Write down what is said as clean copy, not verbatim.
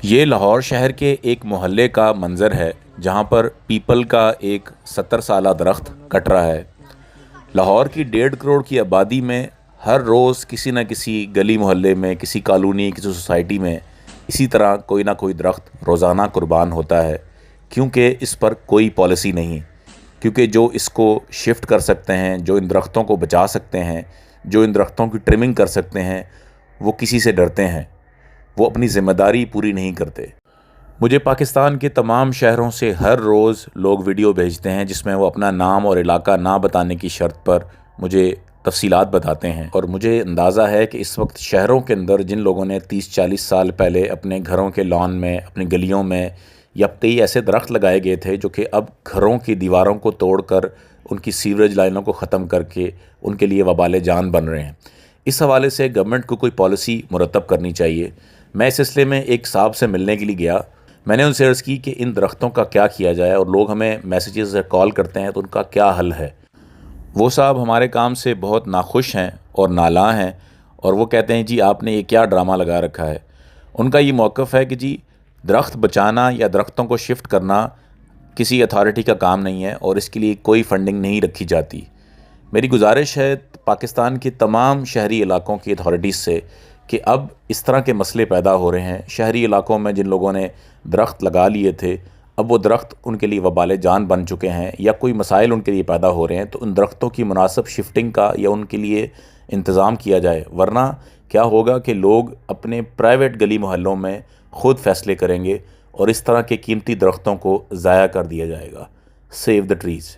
ये लाहौर शहर के एक मोहल्ले का मंज़र है जहाँ पर पीपल का एक 70 साला दरख्त कट रहा है। लाहौर की 1.5 करोड़ की आबादी में हर रोज़ किसी न किसी गली मोहल्ले में, किसी कॉलोनी, किसी सोसाइटी में इसी तरह कोई ना कोई दरख्त रोज़ाना कुर्बान होता है, क्योंकि इस पर कोई पॉलिसी नहीं। क्योंकि जो इसको शिफ्ट कर सकते हैं, जो इन दरख्तों को बचा सकते हैं, जो इन दरख्तों की ट्रिमिंग कर सकते हैं, वो किसी से डरते हैं, वो अपनी ज़िम्मेदारी पूरी नहीं करते। मुझे पाकिस्तान के तमाम शहरों से हर रोज़ लोग वीडियो भेजते हैं जिसमें वो अपना नाम और इलाका ना बताने की शर्त पर मुझे तफसीलात बताते हैं, और मुझे अंदाज़ा है कि इस वक्त शहरों के अंदर जिन लोगों ने 30-40 साल पहले अपने घरों के लॉन में, अपनी गलियों में या कई ऐसे दरख्त लगाए गए थे जो कि अब घरों की दीवारों को तोड़कर, उनकी सीवरेज लाइनों को ख़त्म करके उनके लिए वबाल जान बन रहे हैं। इस हवाले से गवर्नमेंट को कोई पॉलिसी मुरतब करनी चाहिए। मैं इस सिलसिले में एक साहब से मिलने के लिए गया। मैंने उनसे अर्ज़ की कि इन दरख्तों का क्या किया जाए, और लोग हमें मैसेजेस से कॉल करते हैं तो उनका क्या हल है। वो साहब हमारे काम से बहुत नाखुश हैं और नालां हैं, और वो कहते हैं जी आपने ये क्या ड्रामा लगा रखा है। उनका ये मौक़िफ़ है कि जी दरख्त बचाना या दरख्तों को शिफ्ट करना किसी अथॉरिटी का काम नहीं है और इसके लिए कोई फंडिंग नहीं रखी जाती। मेरी गुजारिश है पाकिस्तान के तमाम शहरी इलाकों की अथॉरिटीज़ से कि अब इस तरह के मसले पैदा हो रहे हैं शहरी इलाकों में, जिन लोगों ने दरख्त लगा लिए थे, अब वो दरख्त उनके लिए वबाल जान बन चुके हैं या कोई मसाइल उनके लिए पैदा हो रहे हैं, तो उन दरख्तों की मुनासिब शिफ्टिंग का या उनके लिए इंतज़ाम किया जाए। वरना क्या होगा कि लोग अपने प्राइवेट गली मोहल्लों में ख़ुद फ़ैसले करेंगे और इस तरह के कीमती दरख्तों को ज़ाया कर दिया जाएगा। Save the trees.